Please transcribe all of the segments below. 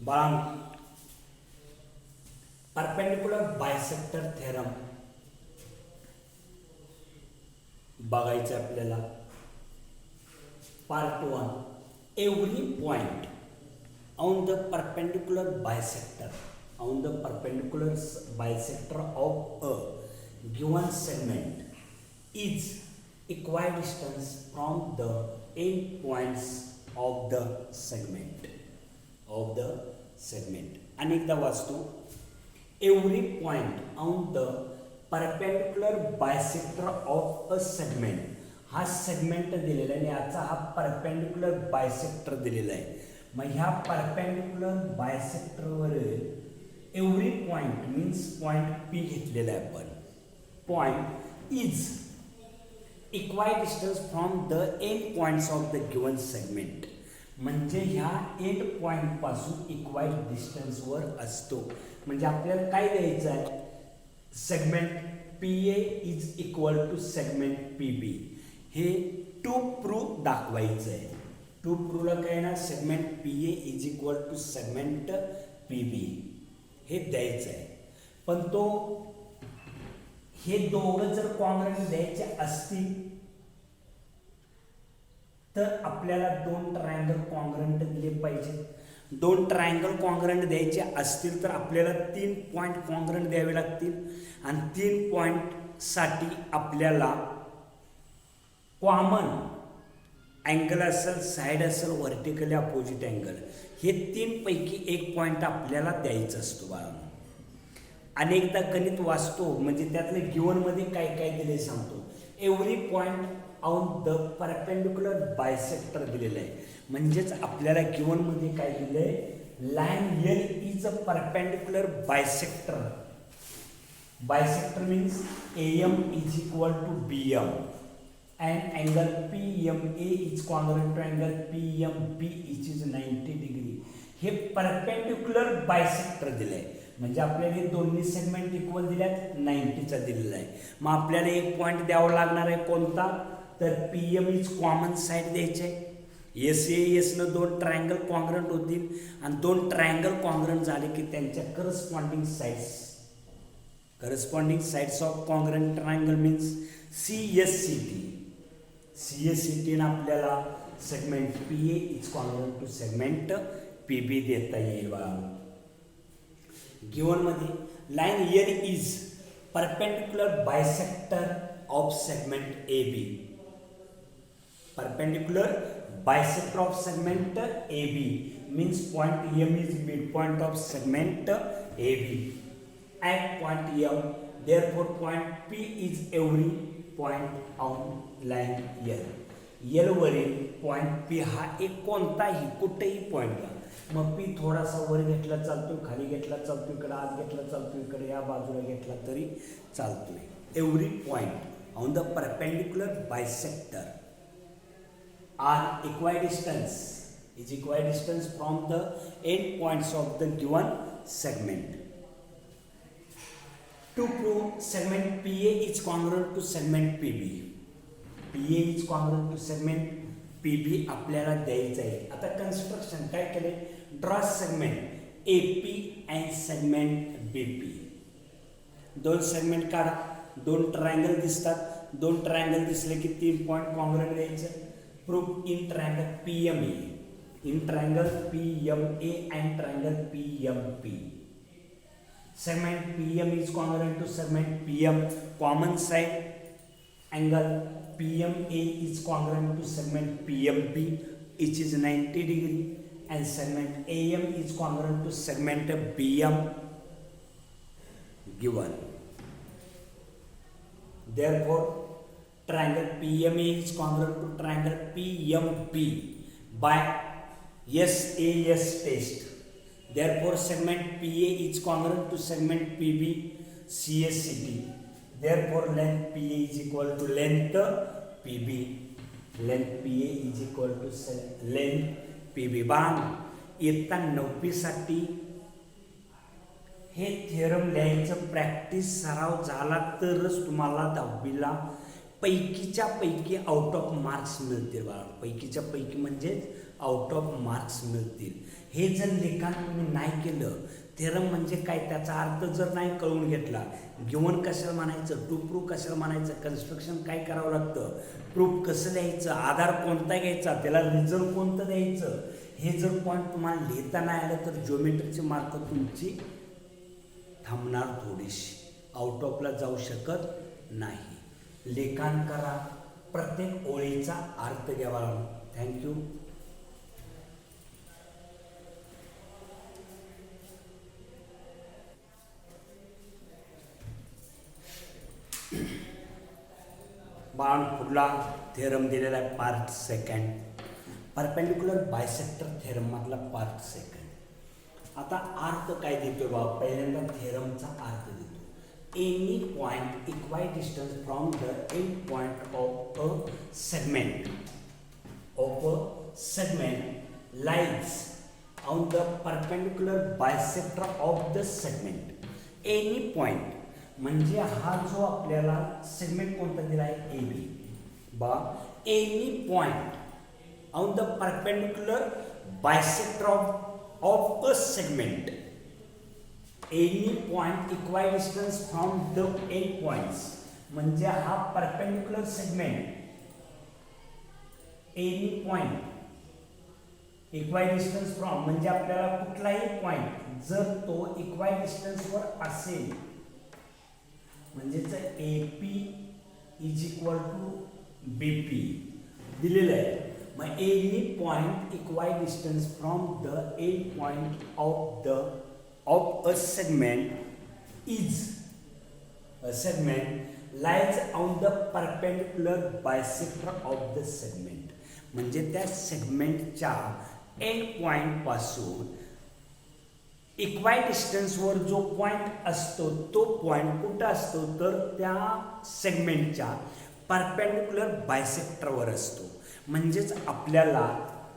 बाळांनो, perpendicular bisector theorem बघायचं आपल्याला. Part 1. Every point on the perpendicular bisector of a given segment is equidistant from the end points of the segment. अनेकदा वाचतो. Every point on the perpendicular bisector of a segment. हा segment दिलेला आहे आणि याचा हा परपेंडिक्युलर बायसेक्टर दिलेला आहे. मग ह्या परपेंडिक्युलर बायसेक्टरवर every point means point P घेतलेला आहे आपण. Point is equidistance from the end points of the given segment. म्हणजे ह्या एंड पॉइंट पासून इक्वाइड डिस्टन्सवर असतो. म्हणजे आपल्याला काय द्यायचं आहे, segment P A is equal to segment P B. हे टू प्रूव्ह दाखवायचं आहे. टू प्रूव्हला काय ना, segment P A is equal to segment P B हे द्यायचं आहे. पण हे दोघं जर कॉन्ग्रंट द्यायचे असतील तर आपल्याला दोन ट्रायंगल कॉन्ग्रंट दिले पाहिजे. दोन ट्रायंगल कॉन्ग्रंट द्यायचे असतील तर आपल्याला 3 पॉईंट कॉन्ग्रंट द्यावे लागतील. आणि 3 पॉईंटसाठी आपल्याला कॉमन अँगल असेल, साईड असेल, व्हर्टिकली अपोजिट अँगल, हे 3 पैकी एक पॉईंट आपल्याला द्यायचा असतो बाळांनो. अनेकदा गणित वाचतो म्हणजे त्यातले गिवनमध्ये काय काय दिले सांगतो. Every point on the perpendicular bisector दिलेलं आहे. म्हणजेच आपल्याला गिवनमध्ये काय दिलं आहे, line L is a perpendicular bisector. Bisector means AM is equal to BM and angle PMA is congruent to angle PMB which is 90 degree. हे परपेंडिक्युलर बायसेक्टर दिलंय. म्हणजे आपल्याला हे दोन्ही सेगमेंट इक्वल दिल्यात, 90चा दिलेला आहे. मग आपल्याला एक पॉईंट द्यावा लागणार आहे. कोणता, तर PM इज कॉमन साईड द्यायचे. SASनं 2 ट्रायंगल कॉन्ग्रंट होतील आणि 2 ट्रायंगल कॉन्ग्रंट झाले की त्यांच्या corresponding sides of congruent triangle means CSCT आपल्याला segment PA is congruent to segment PB देता येईल. गिवन मध्ये line L is perpendicular bisector of segment AB. Perpendicular bisector of segment AB means point M is midpoint of segment AB at point M. Therefore point P is every point on line L. L वरील point P हा एक कोणताही कुठेही point घ्या. मग P थोडासा वर घेतला चालतो, खाली घेतला चालतो, इकडे आत घेतला चालतो, इकडे या बाजूला घेतला तरी चालतोय. Every point on the perpendicular bisector are equidistance from the end points of the given segment. To prove segment PA is congruent to segment PB. PA is congruent to segment PB आपल्याला द्यायचं आहे. आता construction काय केले, draw segment AP and segment BP. 2 segment काढा, 2 triangle दिसतात. 2 triangle दिसले की 3 पॉईंट कॉन्ग्रंट द्यायचं. Proof in triangle PMA, in triangle PMA and triangle PMP. Segment PM is congruent to segment PM. Common side angle PMA is congruent to segment PMB, which is 90 degree, and segment AM is congruent to segment BM given. Therefore, triangle PMA is congruent to triangle PMB by SAS test. Therefore, segment PA is congruent to segment PB CSCT. Therefore, length PA is equal to length PB. Length PA is equal to length PB. बाण इयत्ता 9वी साठी हे theorem लिहायचं practice सराव झाला तरच तुम्हाला 10वीला पैकीच्या पैकी आउट ऑफ मार्क्स मिळतील. बाळा पैकीच्या पैकी म्हणजे आउट ऑफ मार्क्स मिळतील. हे जर लिखाण तुम्ही नाही केलं, थेरम म्हणजे काय त्याचा अर्थ जर नाही कळून घेतला, गिवन कशाला म्हणायचं, टू प्रूफ कशाला म्हणायचं, कन्स्ट्रक्शन काय करावं लागतं, प्रूफ कसं द्यायचं, आधार कोणता घ्यायचा, त्याला रिझन कोणतं द्यायचं, हे जर पॉईंट तुम्हाला लिहिता नाही आलं तर जिओमेट्रीची मार्क तुमची थांबणार, थोडीशी आउट ऑफला जाऊ शकत नाही. लेखन करा, प्रत्येक ओळीचा अर्थ घ्यावा. थँक्यू. बाण पुढला थेरम दिलेला आहे part second, perpendicular bisector theorem मधला पार्ट सेकंड. आता अर्थ काय देतो बाबा, पहिल्यांदा थेरमचा अर्थ देतो. Any point equidistance from the end point of a segment lies on the perpendicular bisector of the segment. Any point म्हणजे हा जो आपल्याला सेगमेंट कोणता दिला आहे, ए बी. बा any point on the perpendicular bisector of a segment, any point equidistance from the end points म्हणजे हा perpendicular segment, any point equidistance from म्हणजे आपल्याला कुठलाही पॉइंट जर तो इक्वाय डिस्टन्सवर असेल म्हणजेच A P is equal to B P दिलेलं आहे. मग any point equidistance from the end point of a segment is a segment lies on the perpendicular bisector of the segment म्हणजे त्या सेगमेंटच्या एंड पॉइंट पासून इक्वाय डिस्टन्सवर जो point असतो तो point कुठं असतो तर त्या सेगमेंटच्या परपेंडिक्युलर बायसेक्टरवर असतो. म्हणजेच आपल्याला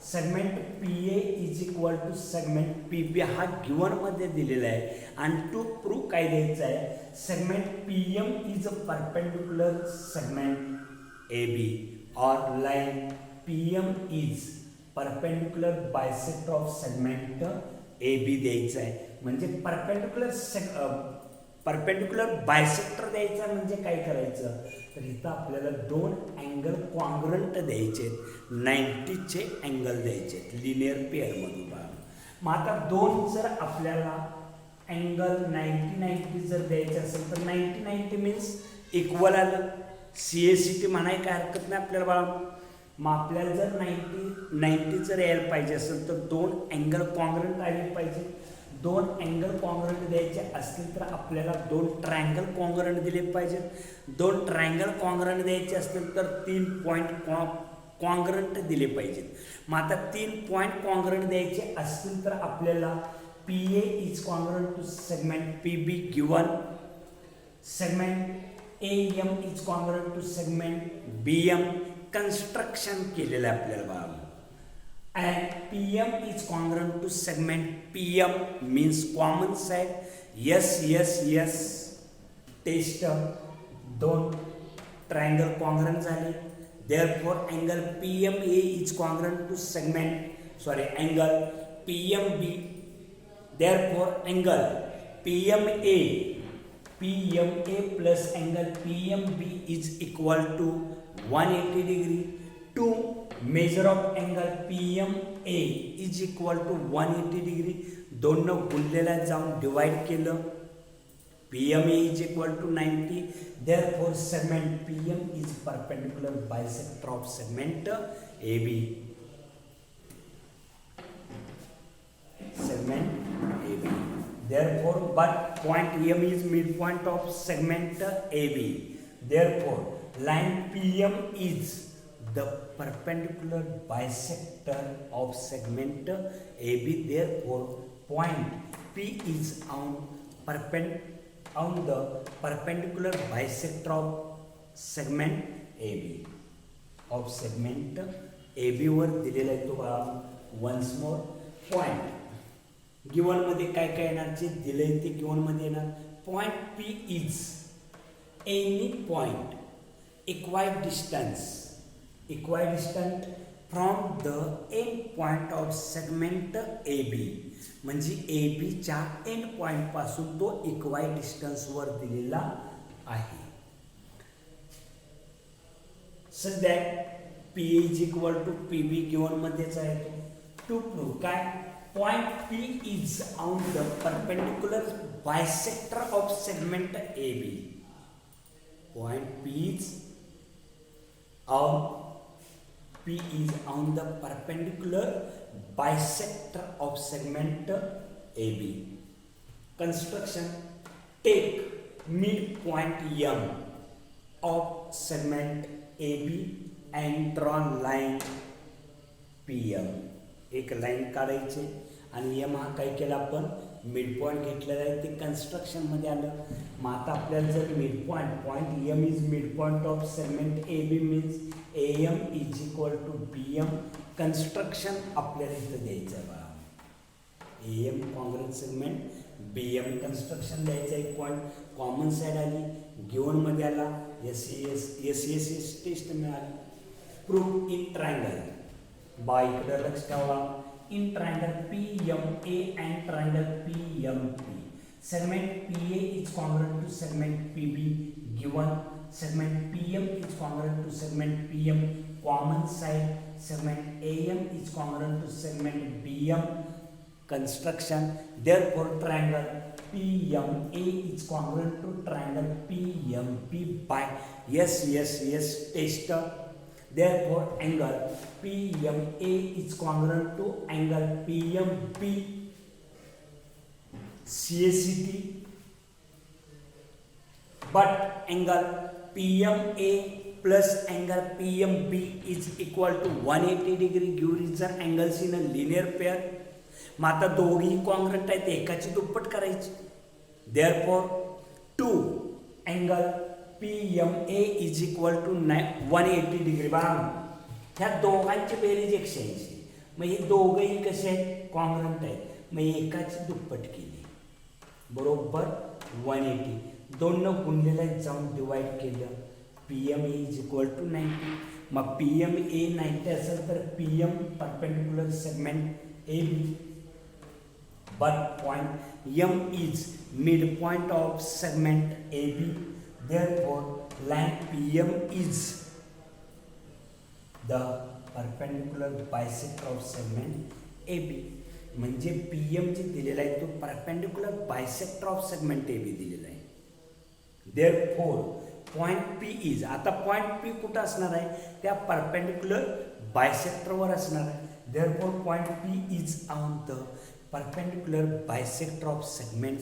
segment P A is equal to segment P B हा गिवनमध्ये दिलेला आहे आणि टू प्रूफ काय द्यायचं आहे, segment P M is a perpendicular segment A B और line P M is perpendicular bisector of segment A B द्यायचं आहे. म्हणजे परपेंडिक्युलर बायसेक्टर द्यायचा म्हणजे काय करायचं तर इथं आपल्याला दोन अँगल कॉन्ग्रंट द्यायचे, 90चे अँगल द्यायचे लिनियर पेअरमधून. मग आता दोन जर आपल्याला अँगल 90 जर द्यायचे असेल तर 90 मीन्स इक्वल आलं, CACT म्हणाय काय हरकत नाही आपल्याला बाळा. मग आपल्याला जर 90 जर यायला पाहिजे असेल तर दोन अँगल कॉन्ग्रंट आले पाहिजे. दोन अँगल कॉन्ग्रंट द्यायचे असतील तर आपल्याला दोन ट्रायंगल कॉन्ग्रंट दिले पाहिजेत. दोन ट्रायंगल कॉन्ग्रंट द्यायचे असतील तर 3 पॉईंट कॉन्ग्रंट दिले पाहिजेत. मग आता 3 पॉईंट कॉन्ग्रंट द्यायचे असतील तर आपल्याला P A is congruent to segment P B given, segment A M is congruent to segment B M construction केलेलं आहे आपल्याला बाळा. and PM is congruent to segment PM means common side. yes test दोन triangle congruent झाले. therefore angle PMA is congruent to segment angle PMB. therefore angle PMA plus angle PMB is equal to 180 degree. to measure of angle PMA is equal to 180 degree. दोनों गुणलेला जाऊन divide केलं, PMA is equal to 90. therefore segment PM is perpendicular bisector of segment AB. segment AB. therefore but point M is midpoint of segment AB. therefore line PM is the perpendicular bisector of segment AB. therefore point P is on the perpendicular bisector of segment AB. of segment AB वर दिलेला आहे तो once more point given मध्ये काय काय येणार जे दिले ते गिवन मध्ये येणार. point P is any point equidistant from the end point of segment A B, म्हणजे ए बीच्या एंड पॉईंटपासून तो इक्वाय डिस्टन्सवर दिलेला आहे. Such that P is equal to P B गिव्हनमध्येच आहे तो. टू प्रूव्ह काय, point P is on the perpendicular bisector of segment A B. Point P is on the perpendicular bisector of segment AB. Construction, take midpoint M of segment AB and draw line PM. एक line काढायची आणि M हा काय केला आपण mid point घेतलेला आहे, ते कन्स्ट्रक्शनमध्ये आलं. मग आता आपल्याला जर mid point M is mid point of segment A B means A M is equal to B M. Construction आपल्याला इथं द्यायचं आहे बघा, A M congruent segment B M construction द्यायचं. एक पॉईंट कॉमन साईड आली, गिव्हनमध्ये आला, एस टेस्ट मिळाली. प्रूव्ह इन ट्रायंगल, बा इकडं लक्ष ठेवा, in triangle PMA and triangle PMP. Segment PA is congruent to segment PB given. Segment PM is congruent to segment PM. Common side segment AM is congruent to segment BM. Construction. Therefore, triangle PMA is congruent to triangle PMP by yes test. Therefore, angle PMA is congruent to angle PMP. CACT. But angle PMA plus angle PMB is equal to 180 degree. Give reason angles in a linear pair. मग आता दोघी congruent आहेत, एकाची दुप्पट करायची. Therefore, 2 angle PMA is equal to 180 degree. बघा ह्या दोघांची बेरीज 180. मग हे दोघंही कसे आहेत, कॉन्ग्रंट आहेत. मग एकाची दुप्पट केली बरोबर 180. दोननं गुणलेलं जाऊन डिवाइड केलं, PMA इज इक्वल टू 90. मग PMA 90 असेल तर PM perpendicular segment A B. But point M is mid point of segment A B. Therefore, line PM is the perpendicular bisector of segment AB. म्हणजे PM जे दिलेला आहे तो perpendicular bisector of segment AB दिलेला आहे. Therefore, point P is, आता point P कुठं असणार आहे, त्या परपेंडिक्युलर बायसेक्टरवर असणार आहे. Therefore, point P is on the perpendicular bisector of segment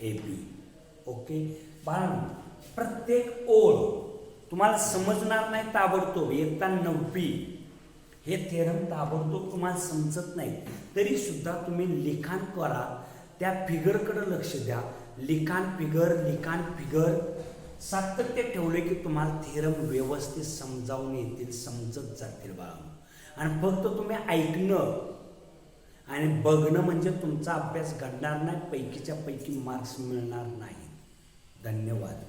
AB. Okay बाळांनो, प्रत्येक ओळ तुम्हाला समजणार नाही ताबडतोब. एकता 9वी हे थेरम ताबडतोब तुम्हाला समजत नाही तरी सुद्धा तुम्ही लिखाण करा, त्या फिगरकडे लक्ष द्या. लिखाण फिगर सातत्य ठेवले की तुम्हाला थेरम व्यवस्थित समजावून येतील, समजत जातील बाळा. आणि फक्त तुम्ही ऐकणं आणि बघणं म्हणजे तुमचा अभ्यास घडणार नाही, पैकीच्या पैकी मार्क्स मिळणार नाही. धन्यवाद.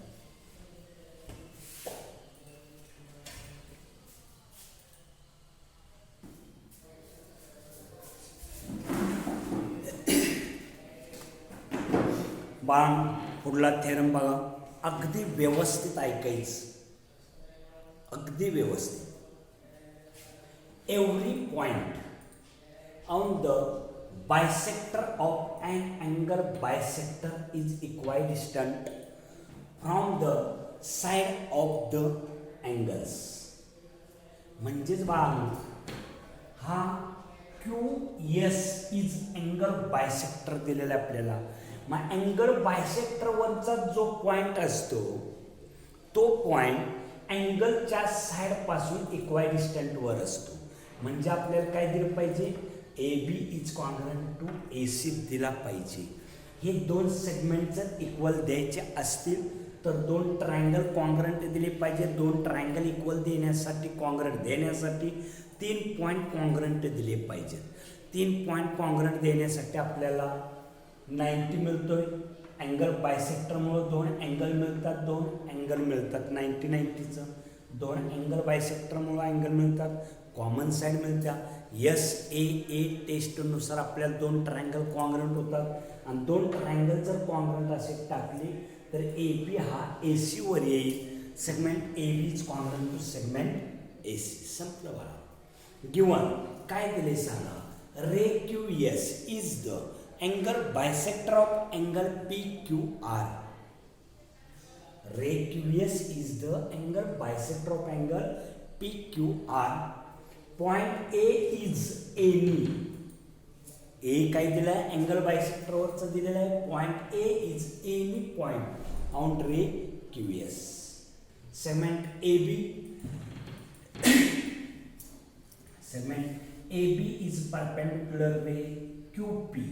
बाळा पुढला थेरम बघा, अगदी व्यवस्थित ऐकायचं, अगदी व्यवस्थित. Every point on the bisector of an angle bisector is equidistant from the side of the angles. म्हणजेच बाळा हा QS इज अँगल बायसेक्टर दिलेला आपल्याला. मग अँगल बायसेक्टरवरचा जो पॉईंट असतो तो पॉईंट अँगलच्या साईडपासून इक्वायडिस्टंटवर असतो. म्हणजे आपल्याला काय दिलं पाहिजे, AB is congruent to AC दिला पाहिजे. हे दोन सेगमेंट जर इक्वल द्यायचे असतील तर दोन ट्रायंगल कॉन्ग्रंट दिले पाहिजे. दोन ट्रायंगल इक्वल देण्यासाठी कॉन्ग्रंट देण्यासाठी 3 पॉईंट कॉन्ग्रंट दिले पाहिजेत. 3 पॉईंट कॉन्ग्रंट देण्यासाठी आपल्याला 90 मिळतोय. अँगल बायसेक्टरमुळे 2 अँगल मिळतात, 2 अँगल मिळतात. 90-90चं 2 अँगल बायसेक्टरमुळे अँगल मिळतात. कॉमन साईड मिळत्या. SAA टेस्टनुसार आपल्याला 2 ट्रायंगल कॉन्ग्रंट होतात आणि 2 ट्रायंगल जर कॉन्ग्रंट असे टाकले तर AP हा AC वर येईल. Segment AB is congruent to segment AC. संपलं बाळा. गिवन काय दिले सांगा. Ray QS is the angle bisector of angle PQR. Ray QS is the angle bisector of angle PQR. Point A is any. A काय दिलं आहे angle बायसेक्टरवरचं दिलेलं आहे. Point A is any point on ray QS. Segment AB. Segment AB is perpendicular ray QP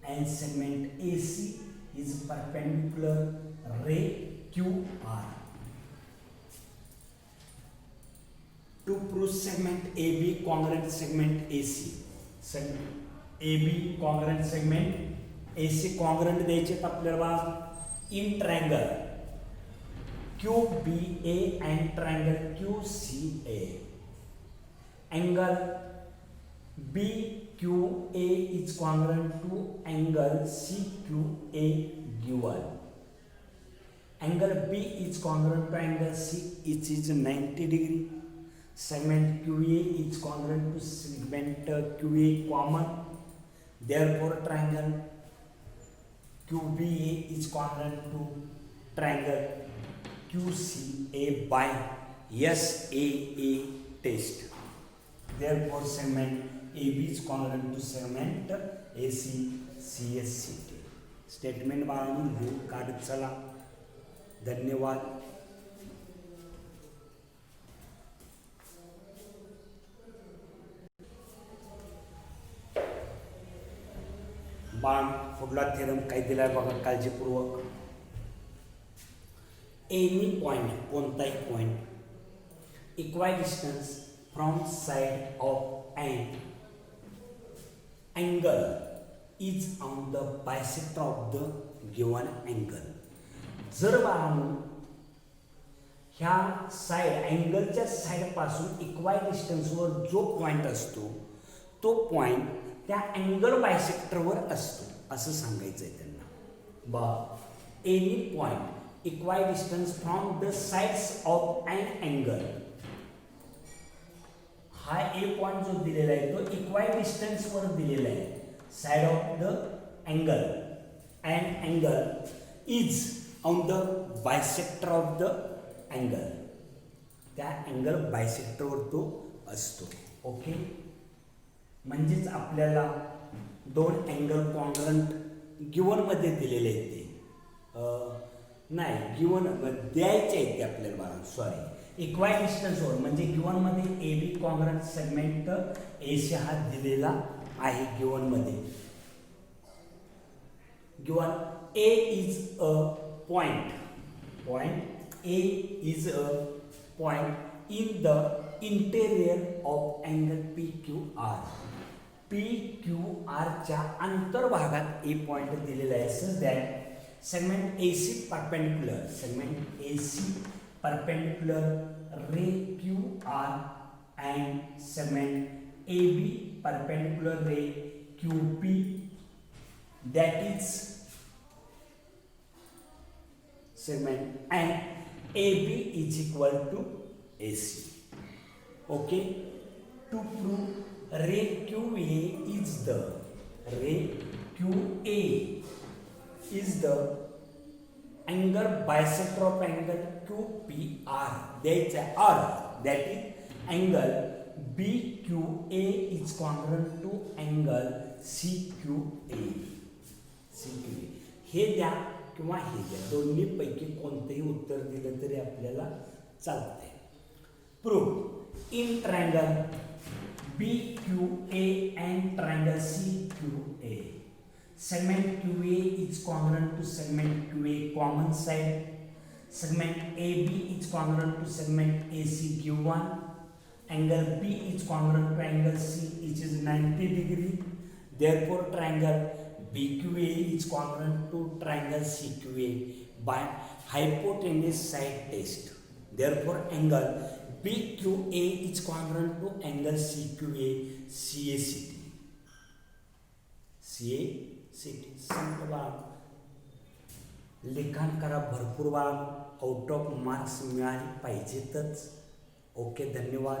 and segment AC is perpendicular ray QR. To prove segment AB congruent segment AC. Segment AB congruent segment AC congruent द्यायचे आपल्याला in triangle QBA and triangle QCA. Angle BQA is congruent to angle CQA given. Angle B is congruent to angle C, which is 90 degree. Segment QA is congruent to segment QA common. Therefore, triangle QBA is congruent to triangle QCA by SAA test. Therefore, segment AB is congruent to segment AC CSCT. Statement बाळांनो लिहून काढत चला. धन्यवाद. बाण पुढला theorem काय दिलाय बघा काळजीपूर्वक. एनी पॉइंट कोणताही point equidistance from side of and angle is on the bisector of the given angle. जर बाळांनो ह्या साईड अँगलच्या साईडपासून इक्वाय डिस्टन्सवर जो पॉईंट असतो तो पॉईंट त्या अँगल बायसेक्टरवर असतो असं सांगायचं आहे त्यांना. बा any point equidistance from the sides of an angle. हा ए पॉईंट जो दिलेला आहे तो इक्वाय डिस्टन्सवर दिलेला आहे. Side of the angle and angle is on the bisector of the angle. त्या अँगल बायसेक्टरवर तो असतो. ओके, म्हणजेच आपल्याला 2 अँगल कॉन्ग्रंट गिवनमध्ये दिलेले आहेत ते नाही गिवन द्यायचे आहेत ते आपल्याला बाळा. सॉरी, इक्वाय डिस्टन्सवर म्हणजे गिवनमध्ये A B congruent segment AC हा दिलेला आहे गिवनमध्ये. Given A is a point. A is a point in the interior of angle PQR. PQR च्या अंतर्भागात A पॉइंट दिलेला आहे. So that segment AC perpendicular ray QR and segment AB perpendicular ray QP. That is segment and AB is equal to AC. Okay, to prove ray QA is the angle bisector of angle QPR. That's R. That is angle BQA is congruent to angle CQA. हे द्या किंवा हे द्या, दोन्ही पैकी कोणतेही उत्तर दिलं तरी आपल्याला चालते. Proof in triangle BQA and triangle CQA. Segment QA is congruent to segment QA common side. Segment AB is congruent to segment AC given. Angle B is congruent to angle C, which is 90 degree. Therefore, triangle BQA is congruent to triangle CQA by hypotenuse side test. Therefore, angle P Q A is congruent to angle C Q A C A C T. C A C T संपलं बाळा. लिखाण करा भरपूर बाळा. Out of marks मिळाली पाहिजेतच. Okay, धन्यवाद.